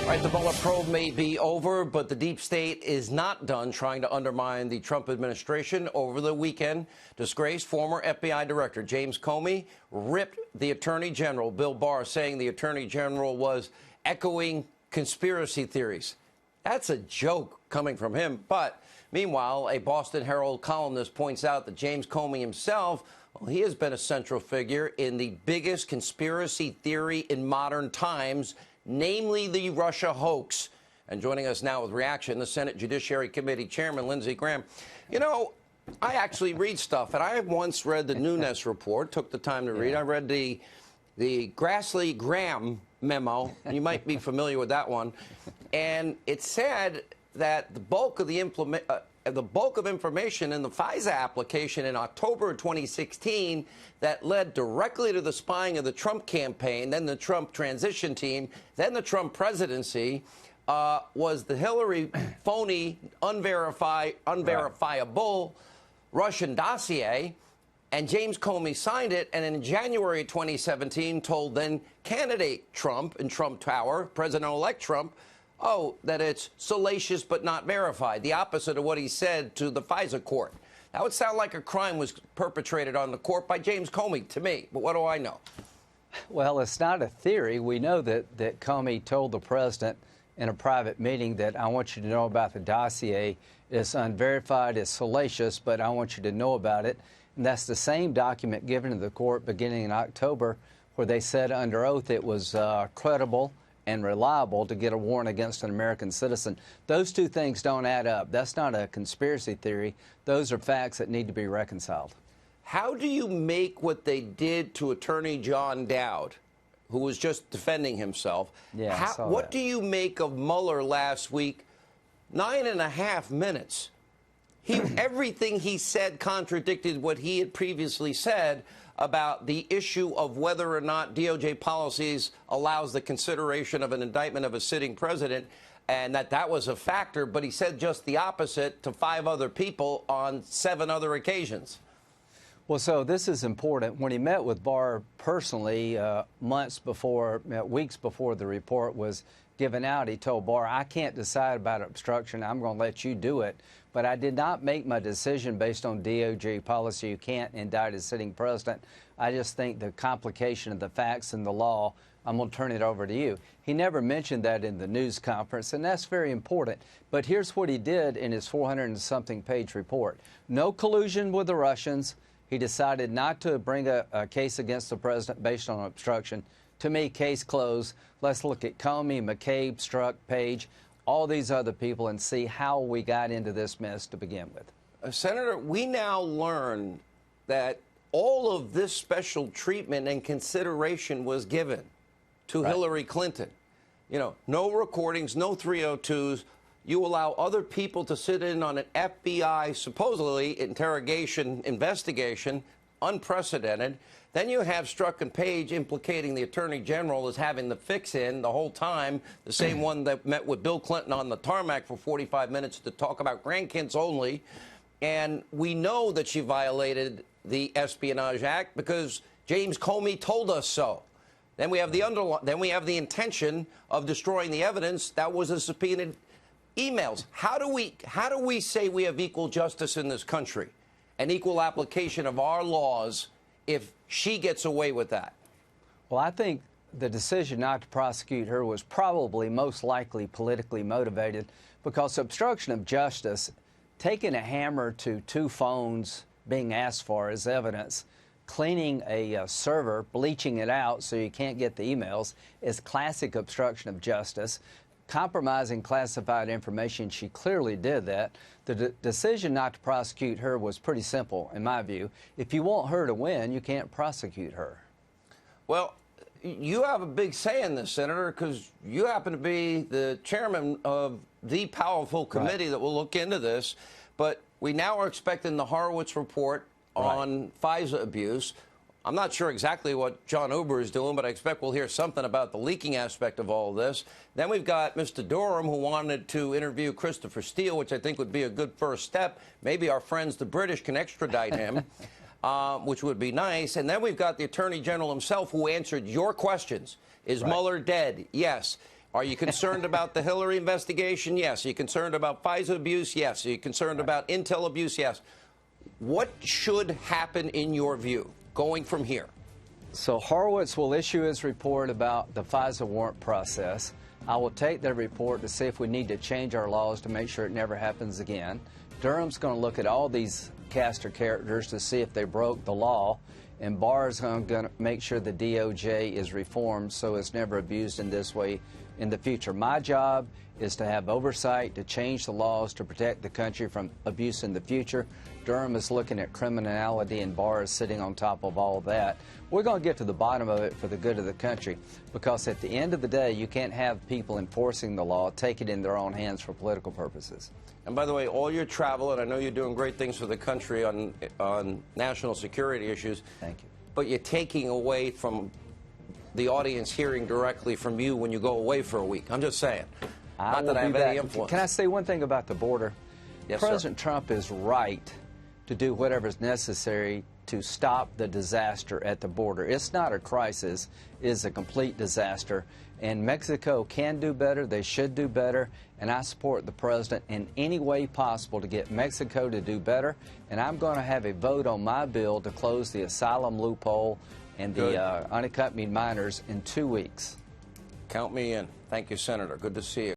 All right, the Mueller probe may be over, but the deep state is not done trying to undermine the Trump administration. Over the weekend, disgraced former FBI director James Comey ripped the Attorney General, Bill Barr, saying the Attorney General was echoing conspiracy theories. That's a joke coming from him. But meanwhile, a Boston Herald columnist points out that James Comey himself, well, he has been a central figure in the biggest conspiracy theory in modern times, namely the Russia hoax. And joining us now with reaction, the Senate Judiciary Committee Chairman, Lindsey Graham. You know, I actually read stuff, and I once read the Nunes report, took the time to read. I read the Grassley-Graham memo. You might be familiar with that one. And it said that the bulk of information in the FISA application in October of 2016 that led directly to the spying of the Trump campaign, then the Trump transition team, then the Trump presidency, was the Hillary phony, unverifiable Russian dossier. And James Comey signed it, and in January 2017 told then candidate Trump in Trump Tower, President-elect Trump, that it's salacious but not verified, the opposite of what he said to the FISA court. That would sound like a crime was perpetrated on the court by James Comey to me, but what do I know? Well, it's not a theory. We know that Comey told the president in a private meeting that I want you to know about the dossier. It's unverified, it's salacious, but I want you to know about it. And that's the same document given to the court beginning in October where they said under oath it was credible and reliable to get a warrant against an American citizen. Those two things don't add up. That's not a conspiracy theory. Those are facts that need to be reconciled. How do you make what they did to Attorney John Dowd, who was just defending himself? Yeah, what do you make of Mueller last week? 9.5 minutes. Everything he said contradicted what he had previously said about the issue of whether or not DOJ policies allows the consideration of an indictment of a sitting president, and that was a factor. But he said just the opposite to 5 other people on 7 other occasions. Well, so this is important. When he met with Barr personally weeks before the report was given out, he told Barr, I can't decide about obstruction. I'm going to let you do it. But I did not make my decision based on DOJ policy. You can't indict a sitting president. I just think the complication of the facts and the law, I'm going to turn it over to you. He never mentioned that in the news conference, and that's very important. But here's what he did in his 400-and-something page report. No collusion with the Russians. He decided not to bring a case against the president based on obstruction. To me, case closed. Let's look at Comey, McCabe, Strzok, Page, all these other people, and see how we got into this mess to begin with. Senator, we now learn that all of this special treatment and consideration was given to Hillary Clinton. You know, no recordings, no 302s. You allow other people to sit in on an FBI, supposedly, investigation, unprecedented. Then you have Strzok and Page implicating the Attorney General as having the fix-in the whole time, the same one that met with Bill Clinton on the tarmac for 45 minutes to talk about grandkids only. And we know that she violated the Espionage Act because James Comey told us so. Then we have the intention of destroying the evidence that was a subpoenaed emails. How do we say we have equal justice in this country and equal application of our laws if she gets away with that? Well, I think the decision not to prosecute her was probably most likely politically motivated because obstruction of justice, taking a hammer to 2 phones being asked for as evidence, cleaning a server, bleaching it out so you can't get the emails, is classic obstruction of justice. Compromising classified information, she clearly did that. The decision not to prosecute her was pretty simple, in my view. If you want her to win, you can't prosecute her. Well, you have a big say in this, Senator, because you happen to be the chairman of the powerful committee that will look into this. But we now are expecting the Horowitz report on FISA abuse. I'm not sure exactly what John Ober is doing, but I expect we'll hear something about the leaking aspect of all of this. Then we've got Mr. Durham, who wanted to interview Christopher Steele, which I think would be a good first step. Maybe our friends, the British, can extradite him, which would be nice. And then we've got the Attorney General himself, who answered your questions. Is Mueller dead? Yes. Are you concerned about the Hillary investigation? Yes. Are you concerned about FISA abuse? Yes. Are you concerned about intel abuse? Yes. What should happen in your view going from here? So Horowitz will issue his report about the FISA warrant process. I will take their report to see if we need to change our laws to make sure it never happens again. Durham's going to look at all these caster characters to see if they broke the law. And Barr is going to make sure the DOJ is reformed so it's never abused in this way in the future. My job is to have oversight, to change the laws, to protect the country from abuse in the future. Durham is looking at criminality, and Barr is sitting on top of all of that. We're going to get to the bottom of it for the good of the country, because at the end of the day, you can't have people enforcing the law take it in their own hands for political purposes. And by the way, all your travel, and I know you're doing great things for the country on national security issues. Thank you. But you're taking away from the audience hearing directly from you when you go away for a week. I'm just saying. Not that I have any influence. Can I say one thing about the border? Yes, President Trump is right to do whatever is necessary to stop the disaster at the border. It's not a crisis. It is a complete disaster. And Mexico can do better. They should do better. And I support the president in any way possible to get Mexico to do better. And I'm going to have a vote on my bill to close the asylum loophole and the unaccompanied minors in 2 weeks. Count me in. Thank you, Senator. Good to see you.